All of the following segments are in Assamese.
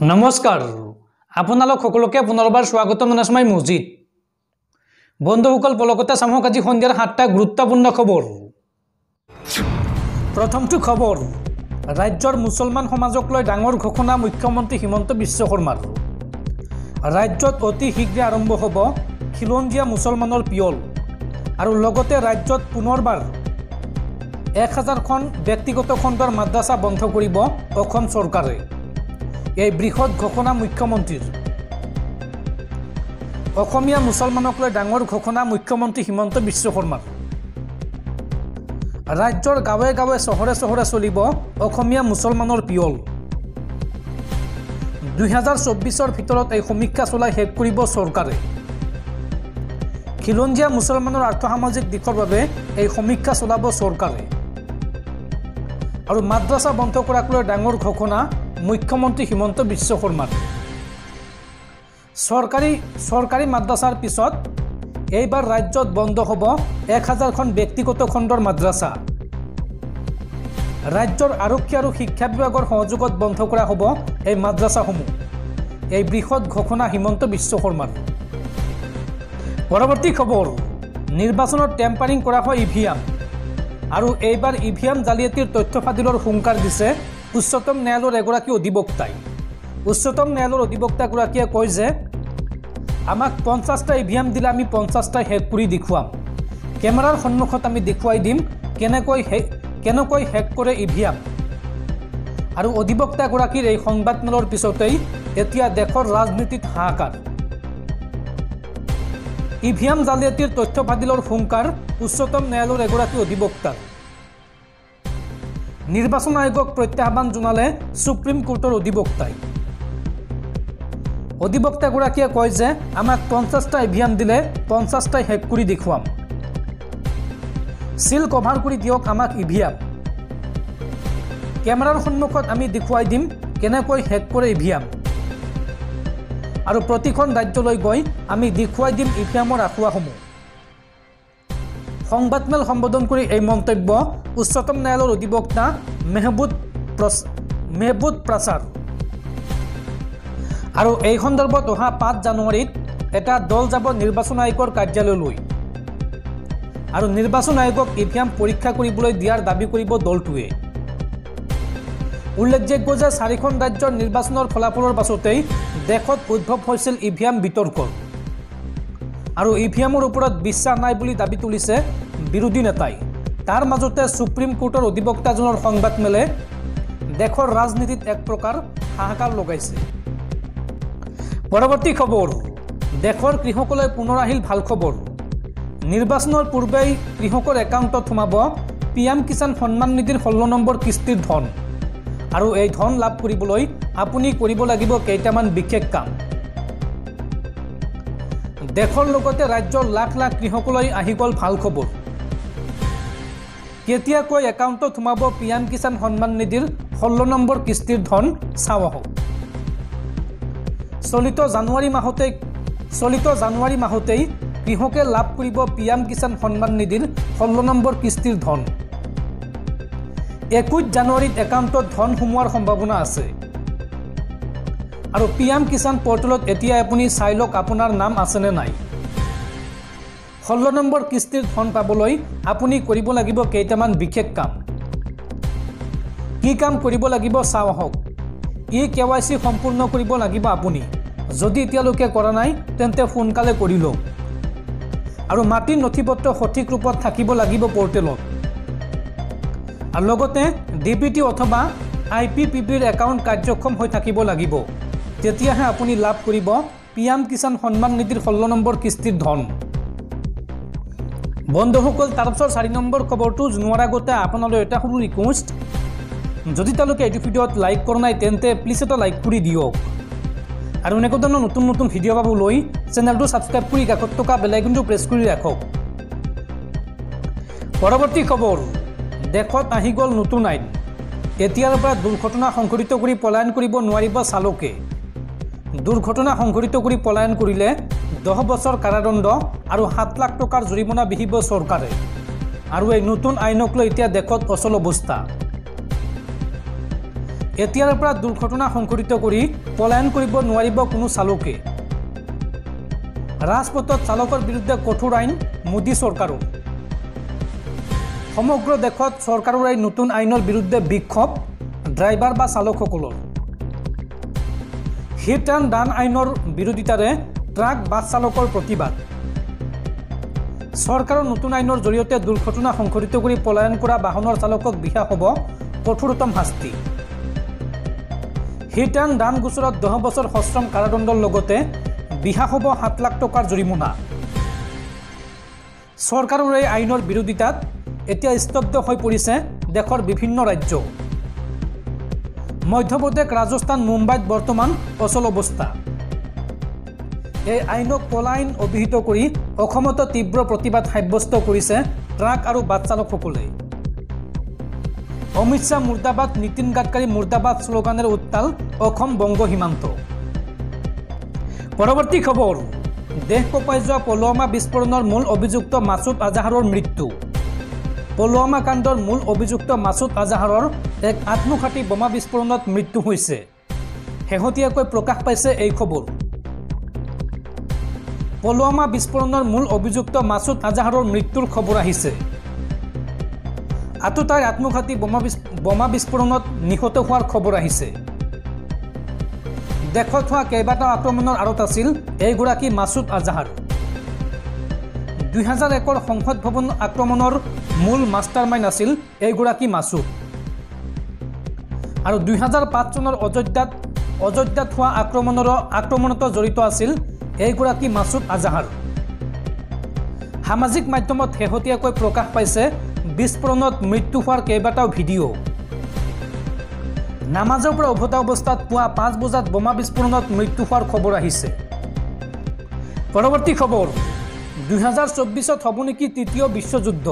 নমস্কাৰ আপোনালোক সকলোকে পুনৰবাৰ স্বাগতম জনাইছো মই মজিদ বন্ধুসকল পলকতে চামক আজি সন্ধিয়াৰ 7টা গুৰুত্বপূৰ্ণ খবৰ প্ৰথমটো খবৰ ৰাজ্যৰ মুছলমান সমাজক লৈ ডাঙৰ ঘোষণা মুখ্যমন্ত্ৰী হিমন্ত বিশ্ব শৰ্মাৰ ৰাজ্যত অতি শীঘ্ৰে আৰম্ভ হ'ব খিলঞ্জীয়া মুছলমানৰ পিয়ল আৰু লগতে ৰাজ্যত পুনৰবাৰ 1000খন ব্যক্তিগত খণ্ডৰ মাদ্ৰাসা বন্ধ কৰিব অসম চৰকাৰে এই বৃহৎ ঘোষণা মুখ্যমন্ত্ৰীৰ অসমীয়া মুছলমানক লৈ ডাঙৰ ঘোষণা মুখ্যমন্ত্ৰী হিমন্ত বিশ্ব শৰ্মাৰ ৰাজ্যৰ গাঁৱে গাঁৱে চহৰে চহৰে চলিব অসমীয়া মুছলমানৰ পিয়ল 2024ৰ ভিতৰত এই সমীক্ষা চলাই শেষ কৰিব চৰকাৰে খিলঞ্জীয়া মুছলমানৰ আৰ্থসামাজিক দিশৰ বাবে এই সমীক্ষা চলাব চৰকাৰে আৰু মাদ্ৰাসা বন্ধ কৰাক লৈ ডাঙৰ ঘোষণা মুখ্যমন্ত্ৰী হিমন্ত বিশ্ব শৰ্মাৰ চৰকাৰী মাদ্ৰাসাৰ পিছত এইবাৰ ৰাজ্যত বন্ধ হ'ব 1000খন ব্যক্তিগত খণ্ডৰ মাদ্ৰাসা ৰাজ্যৰ আৰক্ষী আৰু শিক্ষা বিভাগৰ সহযোগত বন্ধ কৰা হ'ব এই মাদ্ৰাসাসমূহ এই বৃহৎ ঘোষণা হিমন্ত বিশ্ব শৰ্মাৰ পৰৱৰ্তী খবৰ নিৰ্বাচনত টেম্পাৰিং কৰা হয় ইভিএম আৰু এইবাৰ ইভিএম জালিয়াতিৰ তথ্য ফাদিলৰ হুংকাৰ দিছে উচ্চতম ন্যায়ালয়ৰ এগৰাকী অধিবক্তাই উচ্চতম ন্যায়ালয়ৰ অধিবক্তাগৰাকীয়ে কয় যে আমাক 50টা ইভিএম দিলে আমি 50টা হেক কৰি দেখুৱাম কেমেৰাৰ সন্মুখত আমি দেখুৱাই দিম কেনেকৈ হেক কৰে ইভিএম আৰু অধিবক্তাগৰাকীৰ এই সংবাদমেলৰ পিছতেই এতিয়া দেশৰ ৰাজনীতিত হাহাকাৰ ইভিএম জালিয়াতিৰ তথ্য ফাদিলৰ হুংকাৰ উচ্চতম ন্যায়ালয়ৰ এগৰাকী অধিবক্তাৰ নিৰ্বাচন আয়োগক প্ৰত্যাহ্বান জনালে সুপ্ৰিম কোৰ্টৰ অধিবক্তাগৰাকীয়ে কয় যে আমাক 50টা ইভিএম দিলে 50টাই হেক কৰি দেখুৱাম সিল কভাৰ কৰি দিয়ক আমাক ইভিএম কেমেৰাৰ সন্মুখত আমি দেখুৱাই দিম কেনেকৈ হেক কৰে ইভিএম আৰু প্ৰতিখন ৰাজ্যলৈ গৈ আমি দেখুৱাই দিম ইভিএমৰ আখুৱাসমূহ সংবাদমেল সম্বোধন কৰি এই মন্তব্য উচ্চতম ন্যায়ালয়ৰ অধিবক্তা মেহবুব প্ৰাচাৰ আৰু এই সন্দৰ্ভত অহা 5 জানুৱাৰীত এটা দল যাব নিৰ্বাচন আয়োগৰ কাৰ্যালয়লৈ আৰু নিৰ্বাচন আয়োগক ইভিএম পৰীক্ষা কৰিবলৈ দিয়াৰ দাবী কৰিব দলটোৱে উল্লেখযোগ্য যে 4খন ৰাজ্যৰ নিৰ্বাচনৰ ফলাফলৰ পাছতেই দেশত উদ্ভৱ হৈছিল ইভিএম বিতৰ্ক আৰু ইভিএমৰ ওপৰত বিশ্বাস নাই বুলি দাবী তুলিছে বিৰোধী নেতাই তাৰ মাজতে সুপ্ৰিম কোৰ্টৰ অধিবক্তাজনৰ সংবাদমেলে দেশৰ ৰাজনীতিত এক প্ৰকাৰ হাহাকাৰ লগাইছে পৰৱৰ্তী খবৰ দেশৰ কৃষকলৈ পুনৰ আহিল ভাল খবৰ নিৰ্বাচনৰ পূৰ্বেই কৃষকৰ একাউণ্টত সোমাব পিএম কিষাণ সন্মান নিধিৰ 16 নম্বৰ কিস্তিৰ ধন আৰু এই ধন লাভ কৰিবলৈ আপুনি কৰিব লাগিব কেইটামান বিশেষ কাম দেশৰ লগতে ৰাজ্যৰ লাখ লাখ কৃষকলৈ আহি গ'ল ভাল খবৰ কেতিয়াকৈ একাউণ্টত সোমাব পিএম কিষাণ সন্মান নিধিৰ 16 নম্বৰ কিস্তিৰ ধন চাও আহক চলিত জানুৱাৰী মাহতেই কৃষকে লাভ কৰিব পিএম কিষাণ সন্মান নিধিৰ 16 নম্বৰ কিস্তিৰ ধন 21 জানুৱাৰীত একাউণ্টত ধন সোমোৱাৰ সম্ভাৱনা আছে আৰু পিএম কিষাণ পৰ্টেলত এতিয়া আপুনি চাই লওক আপোনাৰ নাম আছেনে নাই 16 নম্বৰ কিস্তিৰ ধন পাবলৈ আপুনি কৰিব লাগিব কেইটামান বিশেষ কাম কি কাম কৰিব লাগিব চাও আহক KYC সম্পূৰ্ণ কৰিব লাগিব আপুনি যদি এতিয়ালৈকে কৰা নাই তেন্তে সোনকালে কৰি লওক আৰু মাটিৰ নথিপত্ৰ সঠিক ৰূপত থাকিব লাগিব পৰ্টেলত আৰু লগতে DBT অথবা IPPBৰ একাউণ্ট কাৰ্যক্ষম হৈ থাকিব লাগিব তেতিয়াহে আপুনি লাভ কৰিব পিএম কিষাণ সন্মান নিধিৰ 16 নম্বৰ কিস্তিৰ ধন বন্ধুসকল তাৰপিছত 4 নম্বৰ খবৰটো জনোৱাৰ আগতে আপোনালৈ এটা সৰু ৰিকুৱেষ্ট যদি তেওঁলোকে এই ভিডিঅ'ত লাইক কৰা নাই তেন্তে প্লিজ এটা লাইক কৰি দিয়ক আৰু এনেকুৱা ধৰণৰ নতুন নতুন ভিডিঅ' পাবলৈ চেনেলটো ছাবস্ক্ৰাইব কৰি কাষত থকা বেল আইকনটো প্ৰেছ কৰি ৰাখক পৰৱৰ্তী খবৰ দেশত আহি গ'ল নতুন আইন এতিয়াৰ পৰা দুৰ্ঘটনা সংঘটিত কৰি পলায়ন কৰিব নোৱাৰিব চালকে দুৰ্ঘটনা সংঘটিত কৰি পলায়ন কৰিলে 10 বছৰ কাৰাদণ্ড আৰু 7 লাখ টকাৰ জৰিমনা বিহিব চৰকাৰে আৰু এই নতুন আইনক লৈ এতিয়া দেশত অচল অৱস্থা এতিয়াৰ পৰা দুৰ্ঘটনা সংঘটিত কৰি পলায়ন কৰিব নোৱাৰিব কোনো চালকে। ৰাজপথত চালকৰ বিৰুদ্ধে কঠোৰ আইন মোদী চৰকাৰৰ। সমগ্ৰ দেশত চৰকাৰৰ এই নতুন আইনৰ বিৰুদ্ধে বিক্ষোভ ড্ৰাইভাৰ বা চালকসকলৰ। হিট এণ্ড ৰান আইনৰ বিৰোধিতাৰে ট্ৰাক বাছ চালকৰ প্ৰতিবাদ। চৰকাৰৰ নতুন আইনৰ জৰিয়তে দুৰ্ঘটনা সংঘটিত কৰি পলায়ন কৰা বাহনৰ চালকক বিহা হ'ব কঠোৰতম শাস্তি। হিট এণ্ড ৰান গোচৰত 10 বছৰ সশ্ৰম কাৰাদণ্ডৰ লগতে বিহা হ'ব 7 লাখ টকাৰ জৰিমনা। চৰকাৰৰ এই আইনৰ বিৰোধিতাত এতিয়া স্তব্ধ হৈ পৰিছে দেশৰ বিভিন্ন ৰাজ্য। মধ্যপ্ৰদেশ, ৰাজস্থান, মুম্বাইত বৰ্তমান অচল অৱস্থা। এই আইনক কলা আইন অভিহিত কৰি অসমতো তীব্ৰ প্ৰতিবাদ সাব্যস্ত কৰিছে ট্ৰাক আৰু বাছ চালকসকলে। অমিত শ্বাহ মুৰ্দাবাদ, নীতিন গাডকাৰী মুৰ্দাবাদ শ্লোগানেৰে উত্তাল অসম বংগ সীমান্ত। পৰৱৰ্তী খবৰ, দেশ কঁপাই যোৱা পুলৱামা বিস্ফোৰণৰ মূল অভিযুক্ত মাছুদ আজাহাৰৰ মৃত্যু। পুলৱামা কাণ্ডৰ মূল অভিযুক্ত মাছুদ আজাহাৰৰ এক আত্মঘাতী বোমা বিস্ফোৰণত মৃত্যু হৈছে। শেহতীয়াকৈ প্ৰকাশ পাইছে এই খবৰ। পুলৱামা বিস্ফোৰণৰ মূল অভিযুক্ত মাছুদ আজাহাৰৰ মৃত্যুৰ খবৰ আহিছে। আততায়ীৰ আত্মঘাতী বোমা বিস্ফোৰণত নিহত হোৱাৰ খবৰ আহিছে। দেশত হোৱা কেইবাটাও আক্ৰমণৰ আঁৰত আছিল এইগৰাকী মাছুদ আজাহাৰ। 2001 সংসদ ভৱন আক্ৰমণৰ মূল মাষ্টাৰ মাইণ্ড আছিল এইগৰাকী মাছুদ। আৰু 2005 চনৰ অযোধ্যাত হোৱা আক্ৰমণতো জড়িত আছিল এইগৰাকী মাছুদ আজাহাৰ। সামাজিক মাধ্যমত শেহতীয়াকৈ প্ৰকাশ পাইছে বিস্ফোৰণত মৃত্যু হোৱাৰ কেইবাটাও ভিডিঅ'। নামাজৰ পৰা উভতা অৱস্থাত পুৱা 5 বজাত বোমা বিস্ফোৰণত মৃত্যু হোৱাৰ খবৰ আহিছে। পৰৱৰ্তী খবৰ, 2024 হ'ব নেকি তৃতীয় বিশ্বযুদ্ধ?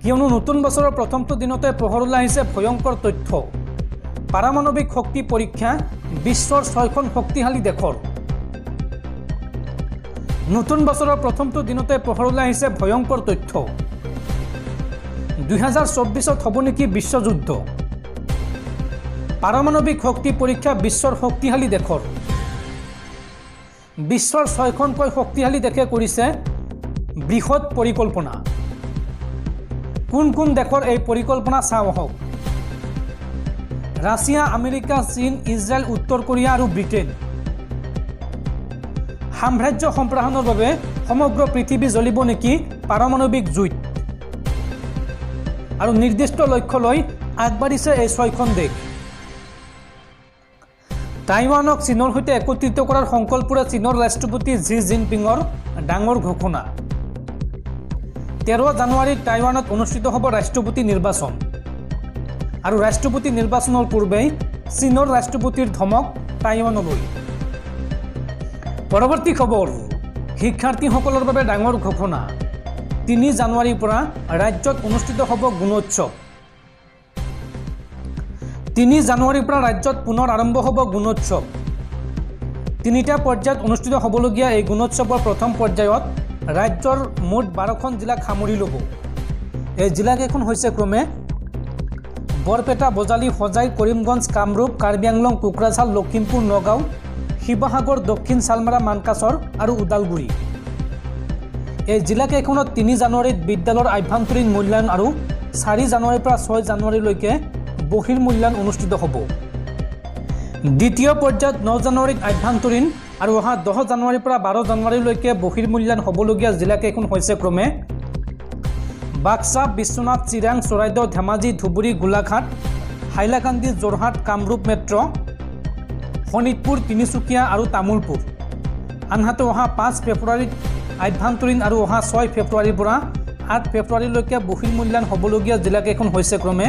কিয়নো নতুন বছৰৰ প্ৰথমটো দিনতে পোহৰলৈ আহিছে ভয়ংকৰ তথ্য। পাৰমাণৱিক শক্তি পৰীক্ষা বিশ্বৰ 6খন শক্তিশালী দেশৰ। নতুন বছৰৰ প্ৰথমটো দিনতে পোহৰলৈ আহিছে ভয়ংকৰ তথ্য। 2024 হ'ব নেকি বিশ্বযুদ্ধ? পাৰমাণৱিক শক্তি পৰীক্ষা বিশ্বৰ শক্তিশালী দেশৰ। বিশ্বৰ 6খনকৈ শক্তিশালী দেশে কৰিছে বৃহৎ পৰিকল্পনা। কোন কোন দেশৰ এই পৰিকল্পনা চাওঁ আহক। ৰাছিয়া, আমেৰিকা, চীন, ইজৰাইল, উত্তৰ কোৰিয়া আৰু ব্ৰিটেইন। সাম্ৰাজ্য সম্প্ৰসাৰণৰ বাবে সমগ্ৰ পৃথিৱী জ্বলিব নেকি পাৰমাণৱিক জুইত? আৰু নিৰ্দিষ্ট লক্ষ্য লৈ আগবাঢ়িছে এই 6খন দেশ। টাইৱানক চীনৰ সৈতে একত্ৰিত কৰাৰ সংকল্পৰে চীনৰ ৰাষ্ট্ৰপতি জি জিনপিঙৰ ডাঙৰ ঘোষণা। 13 জানুৱাৰীত টাইৱানত অনুষ্ঠিত হ'ব ৰাষ্ট্ৰপতি নিৰ্বাচন। আৰু ৰাষ্ট্ৰপতি নিৰ্বাচনৰ পূৰ্বেই চীনৰ ৰাষ্ট্ৰপতিৰ ধমক টাইৱানলৈ। পৰৱৰ্তী খবৰ, শিক্ষাৰ্থীসকলৰ বাবে ডাঙৰ ঘোষণা। 3 জানুৱাৰীৰ পৰা ৰাজ্যত অনুষ্ঠিত হ'ব গুণোৎসৱ। 3 জানুৱাৰীৰ পৰা ৰাজ্যত পুনৰ আৰম্ভ হ'ব গুণোৎসৱ। 3টা পৰ্যায়ত অনুষ্ঠিত হ'বলগীয়া এই গুণোৎসৱৰ প্ৰথম পৰ্যায়ত ৰাজ্যৰ মুঠ 12খন জিলাক সামৰি ল'ব। এই জিলাকেইখন হৈছে ক্ৰমে বৰপেটা, বজালী, হোজাই, কৰিমগঞ্জ, কামৰূপ, কাৰ্বি আংলং, কোকৰাঝাৰ, লখিমপুৰ, নগাঁও, শিৱসাগৰ, দক্ষিণ চালমাৰা, মানকাছৰ আৰু ওদালগুৰি। এই জিলাকেইখনত 3 জানুৱাৰীত বিদ্যালয়ৰ আভ্যন্তৰীণ মূল্যায়ন আৰু 4 জানুৱাৰীৰ পৰা 6 জানুৱাৰীলৈকে বহিৰ্মূল্যায়ন অনুষ্ঠিত হ'ব। দ্বিতীয় পৰ্যায়ত 9 জানুৱাৰীত আভ্যন্তৰীণ আৰু অহা 10 জানুৱাৰীৰ পৰা 12 জানুৱাৰীলৈকে বহিৰ্মূল্যায়ন হ'বলগীয়া জিলাকেইখন হৈছে ক্ৰমে বাক্সা, বিশ্বনাথ, চিৰাং, চৰাইদেউ, ধেমাজি, ধুবুৰী, গোলাঘাট, হাইলাকান্দি, যোৰহাট, কামৰূপ মেট্ৰ', শোণিতপুৰ, তিনিচুকীয়া আৰু তামোলপুৰ। আনহাতে অহা 5 ফেব্ৰুৱাৰীত আভ্যন্তৰীণ আৰু অহা 6 ফেব্ৰুৱাৰীৰ পৰা 8 ফেব্ৰুৱাৰীলৈকে বহিৰ্মূল্যায়ন হ'বলগীয়া জিলাকেইখন হৈছে ক্ৰমে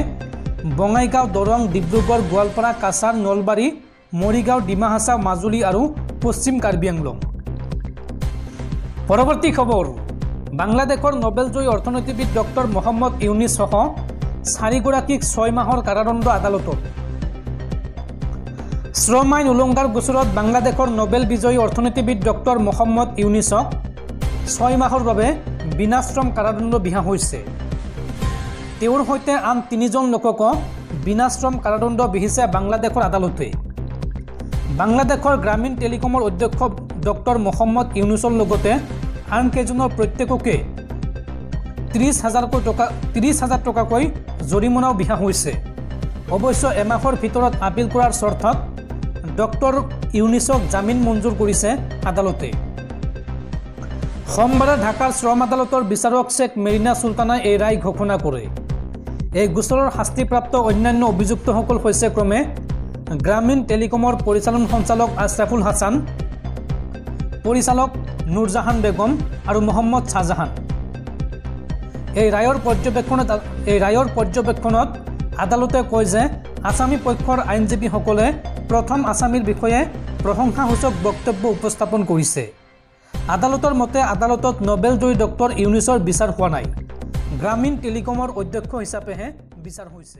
বঙাইগাঁও, দৰং, ডিব্ৰুগড়, গোৱালপাৰা, কাছাৰ, নলবাৰী, মৰিগাঁও, ডিমা হাছাও, মাজুলী আৰু পশ্চিম কাৰ্বি আংলং। পৰৱৰ্তী খবৰ, বাংলাদেশৰ নোবেলজয়ী অৰ্থনীতিবিদ ডক্টৰ মহম্মদ ইউনিছ সহ 4গৰাকীক 6 মাহৰ কাৰাদণ্ড আদালতত। শ্ৰম আইন উলংঘাৰ গোচৰত বাংলাদেশৰ নোবেল বিজয়ী অৰ্থনীতিবিদ ডক্টৰ মহম্মদ ইউনিছক 6 মাহৰ বাবে বিনাশ্ৰম কাৰাদণ্ড বিহা হৈছে। তেওঁৰ সৈতে আন 3জন লোককো বিনাশ্ৰম কাৰাদণ্ড বিহিছে বাংলাদেশৰ আদালতে। বাংলাদেশৰ গ্ৰামীণ টেলিকমৰ অধ্যক্ষ ডক্টৰ মহম্মদ ইউনুছৰ লগতে আন কেইজনৰ প্ৰত্যেককে 30,000 টকাকৈ জৰিমনাও বিহা হৈছে। অৱশ্য এমাহৰ ভিতৰত আপিল কৰাৰ চৰ্তত ডক্টৰ ইউনুছক জামিন মঞ্জুৰ কৰিছে আদালতে। সোমবাৰে ঢাকাৰ শ্ৰম আদালতৰ বিচাৰক শ্বেখ মেৰিনা চুলতানাই এই ৰায় ঘোষণা কৰে। এই গোচৰৰ শাস্তিপ্ৰাপ্ত অন্যান্য অভিযুক্তসকল হৈছে ক্ৰমে গ্ৰামীণ টেলিকমৰ পৰিচালন সঞ্চালক আশৰাফুল হাছান, পৰিচালক নুৰজাহান বেগম আৰু মহম্মদ শ্বাহজাহান। এই ৰায়ৰ পৰ্যবেক্ষণত আদালতে কয় যে আছামী পক্ষৰ আইনজীৱীসকলে প্ৰথম আছামীৰ বিষয়ে প্ৰশংসাসূচক বক্তব্য উপস্থাপন কৰিছে। আদালতৰ মতে আদালতত নোবেলজয়ী ডক্টৰ ইউনুছৰ বিচাৰ হোৱা নাই, গ্ৰামীণ টেলিকমৰ অধ্যক্ষ হিচাপেহে বিচাৰ হৈছে।